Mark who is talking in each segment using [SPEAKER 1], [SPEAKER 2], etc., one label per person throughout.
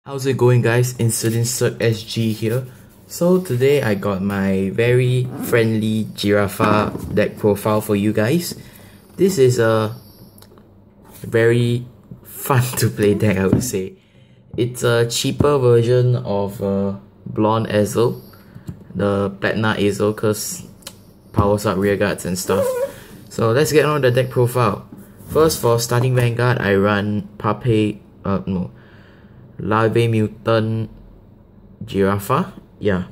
[SPEAKER 1] How's it going, guys? InseDinsCirqueSG here. So today I got my very friendly Giraffa deck profile for you guys. This is a very fun to play deck, I would say. It's a cheaper version of Blonde Azel, the Platinum Azel, because powers up rear guards and stuff. So let's get on the deck profile. First, for starting Vanguard, I run Larvae Mutant Giraffa. Yeah,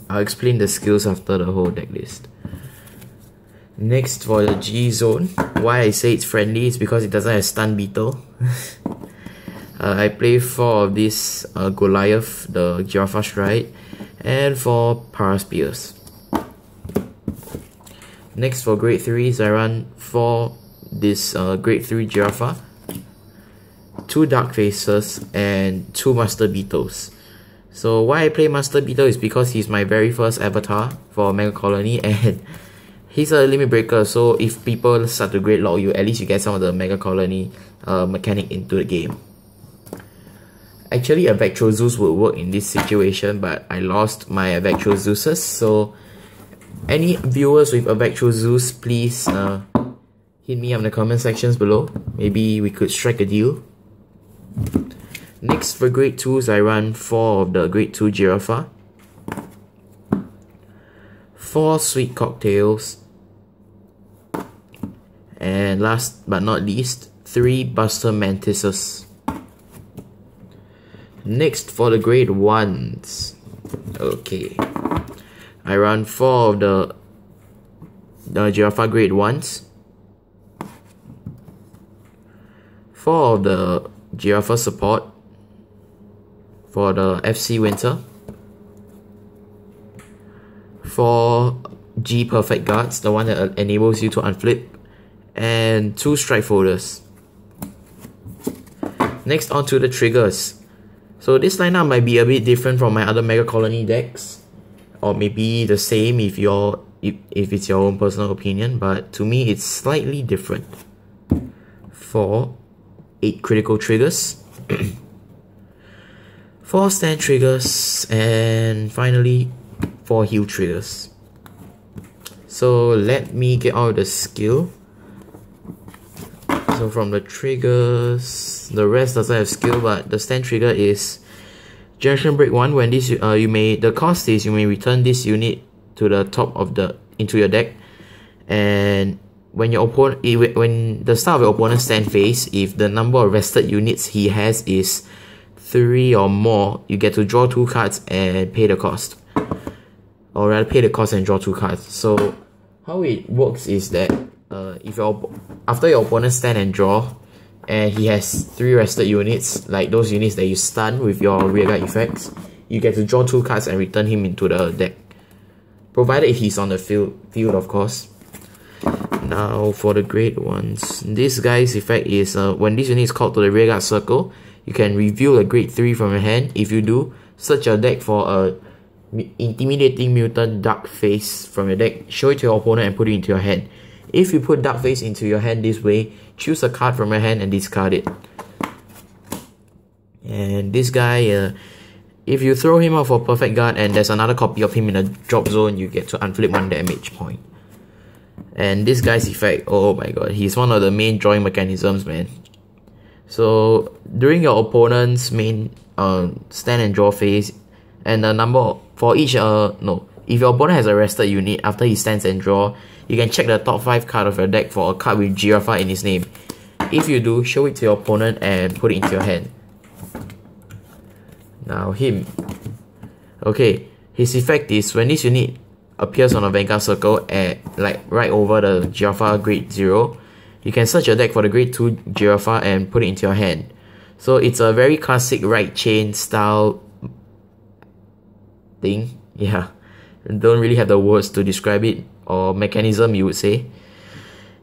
[SPEAKER 1] I'll explain the skills after the whole deck list. Next, for the G zone, why I say it's friendly is because it doesn't have Stun Beetle. I play 4 of this Goliath, the Giraffa Stride, and 4 Paraspears. Next, for grade 3s, I run 4 this grade 3 Giraffa, 2 Dark Faces, and 2 Master Beetles. So why I play Master Beetle is because he's my very first avatar for Mega Colony, and he's a limit breaker, so if people start to grade lock you, at least you get some of the Mega Colony mechanic into the game. Actually, a Vectro Zeus would work in this situation, but I lost my Vectro Zeuses, so any viewers with a Vectro Zeus, please hit me up in the comment sections below. Maybe we could strike a deal. Next, for grade 2s, I run 4 of the grade 2 Giraffa, 4 Sweet Cocktails, and last but not least, 3 Buster Mantises. Next, for the grade 1s, okay, I run 4 of the Giraffa grade 1s, 4 of the Giraffa Support for the FC Winter, 4 G Perfect Guards, the one that enables you to unflip, and 2 Strike Folders. Next, on to the triggers. So this lineup might be a bit different from my other Mega Colony decks, or maybe the same if it's your own personal opinion, but to me it's slightly different. 8 critical triggers, 4 stand triggers, and finally 4 heal triggers. So let me get out the skill. So from the triggers, the rest doesn't have skill, but the stand trigger is Generation Break 1. When this the cost is you may return this unit to the top of into your deck, and when the start of your opponent's stand phase, if the number of rested units he has is 3 or more, you get to draw 2 cards and pay the cost. Or rather, pay the cost and draw 2 cards. So how it works is that after your opponent stand and draw, and he has 3 rested units, like those units that you stun with your rearguard effects, you get to draw 2 cards and return him into the deck, provided he's on the field, of course. Now for the grade 1s, this guy's effect is when this unit is called to the rearguard circle, you can reveal a grade 3 from your hand. If you do, search your deck for a Intimidating Mutant Dark Face from your deck, show it to your opponent and put it into your hand. If you put Dark Face into your hand this way, choose a card from your hand and discard it. And this guy, if you throw him out for Perfect Guard and there's another copy of him in a drop zone, you get to unflip 1 damage point. And this guy's effect, oh my god, he's one of the main drawing mechanisms, man. So during your opponent's main stand and draw phase, and the number for each if your opponent has a rested unit after he stands and draw, you can check the top 5 card of your deck for a card with Giraffa in his name. If you do, show it to your opponent and put it into your hand. Now him. Okay, his effect is when this unit appears on a Vanguard circle at right over the Giraffa grade 0, you can search your deck for the grade 2 Giraffa and put it into your hand. So it's a very classic right chain style thing. Yeah, don't really have the words to describe it, or mechanism you would say.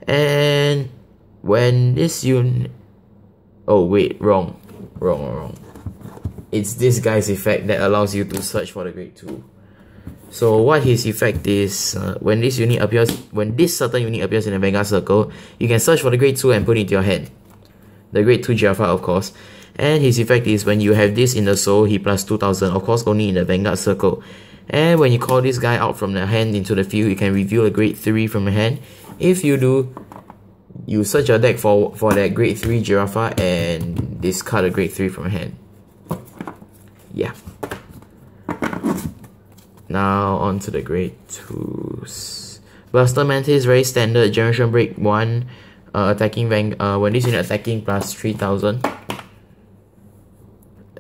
[SPEAKER 1] And when this unit, oh wait, wrong. It's this guy's effect that allows you to search for the grade 2. So what his effect is, when this certain unit appears in the Vanguard circle, you can search for the grade 2 and put it into your hand. The grade 2 Giraffa, of course. And his effect is when you have this in the soul, he plus 2000, of course only in the Vanguard circle. And when you call this guy out from the hand into the field, you can reveal a grade 3 from your hand. If you do, you search your deck for that grade 3 Giraffa and discard a grade 3 from your hand. Yeah. Now on to the grade 2s. Buster Mantis, very standard, Generation Break 1, attacking when this unit attacking plus 3000.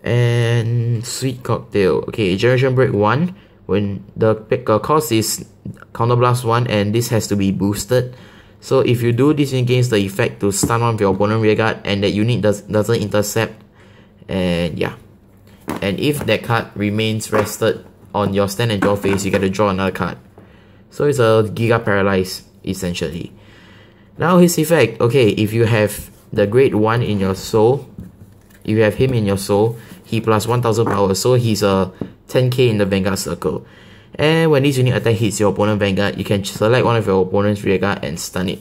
[SPEAKER 1] And Sweet Cocktail, okay, Generation Break 1, when the cost is Counterblast 1 and this has to be boosted. So if you do this against the effect to stun one of your opponent rearguard and that unit doesn't intercept, and yeah. And if that card remains rested on your stand and draw phase, you get to draw another card. So it's a Giga Paralyze, essentially. Now his effect, okay, if you have the grade 1 in your soul, you have him in your soul, he plus 1000 power, so he's a 10k in the Vanguard circle. And when this unit attack hits your opponent Vanguard, you can select one of your opponent's rearguard and stun it,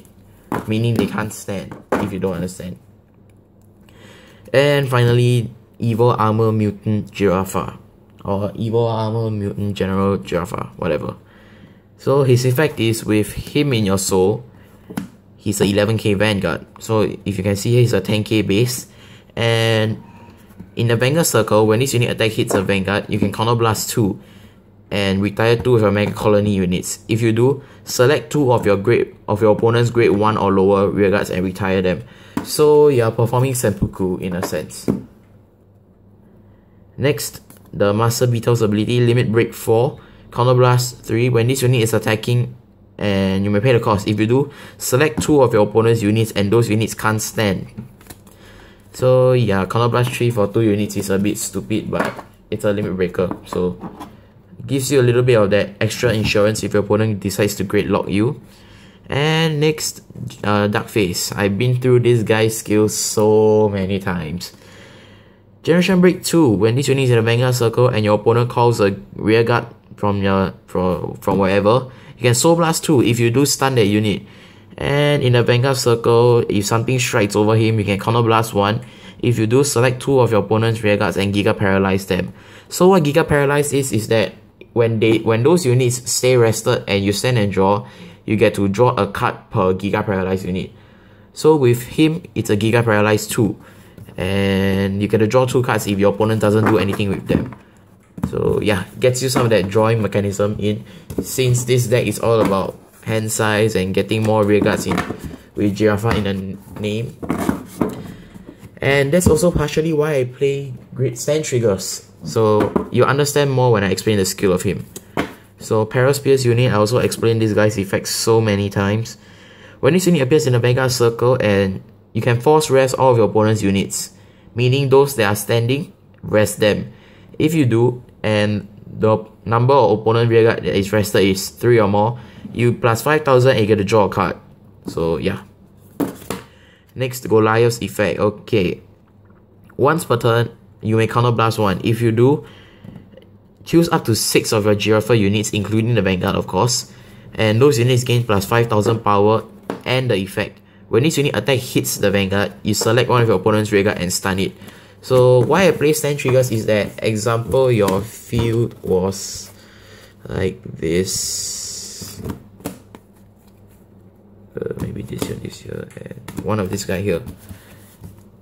[SPEAKER 1] meaning they can't stand, if you don't understand. And finally, Evil Armor Mutant Giraffa, or Evil Armor Mutant General Giraffa, whatever. So his effect is with him in your soul, he's a 11k Vanguard. So if you can see here, he's a 10k base. And in the Vanguard circle, when this unit attack hits a Vanguard, you can Counterblast 2 and retire 2 of your Mega Colony units. If you do, select 2 of your opponent's grade 1 or lower rearguards and retire them. So you are performing Seppuku in a sense. Next, the Master Beetle's ability, Limit Break 4, Counterblast 3. When this unit is attacking, and you may pay the cost. If you do, select 2 of your opponent's units and those units can't stand. So yeah, Counterblast 3 for 2 units is a bit stupid, but it's a limit breaker. So it gives you a little bit of that extra insurance if your opponent decides to grade lock you. And next, Dark Face. I've been through this guy's skills so many times. Generation Break 2, when this unit is in a Vanguard circle and your opponent calls a rearguard from wherever, you can Soul Blast 2 if you do stun that unit. And in the Vanguard circle, if something strikes over him, you can Counterblast 1. If you do, select 2 of your opponent's rearguards and Giga Paralyze them. So what Giga Paralyze is that when those units stay rested and you stand and draw, you get to draw a card per Giga Paralyze unit. So with him, it's a Giga Paralyze 2. And you get to draw 2 cards if your opponent doesn't do anything with them. So yeah, gets you some of that drawing mechanism in, since this deck is all about hand size and getting more rearguards in with Giraffa in the name. And that's also partially why I play great stand triggers, so you understand more when I explain the skill of him. So Paraspears unit, I also explained this guy's effects so many times. When this unit appears in the Vanguard circle, and you can force rest all of your opponent's units, meaning those that are standing, rest them. If you do, and the number of opponent rearguard that is rested is 3 or more, you plus 5000 and you get to draw a card. So yeah. Next, Goliath's effect. Okay, once per turn, you may Counterblast 1. If you do, choose up to 6 of your Giraffa units, including the Vanguard of course, and those units gain plus 5000 power and the effect. When this unit attack hits the Vanguard, you select one of your opponent's rearguard and stun it. So why I play stand triggers is that, example, your field was like this. Maybe this here, and one of this guy here.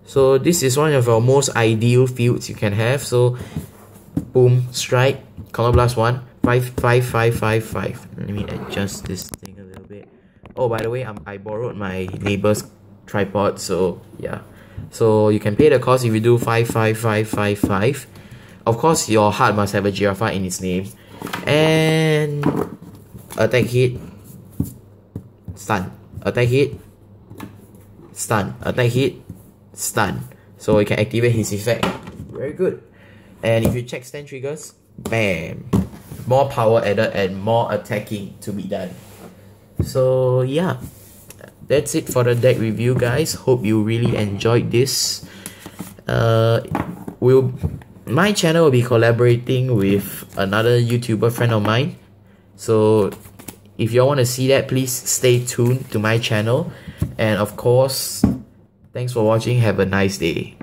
[SPEAKER 1] So this is one of your most ideal fields you can have. So boom, strike, Counterblast 1, 5, 5, 5, 5, 5. Let me adjust this thing a little bit. Oh, by the way, I borrowed my neighbor's tripod, so yeah. So you can pay the cost if you do 5, 5, 5, 5, 5. Of course, your heart must have a Giraffa in its name. And attack hit, stun. Attack hit, stun. Attack hit, stun. So you can activate his effect. Very good. And if you check stand triggers, bam, more power added and more attacking to be done. So yeah, that's it for the deck review, guys. Hope you really enjoyed this. My channel will be collaborating with another YouTuber friend of mine. So if you all want to see that, please stay tuned to my channel. And of course, thanks for watching. Have a nice day.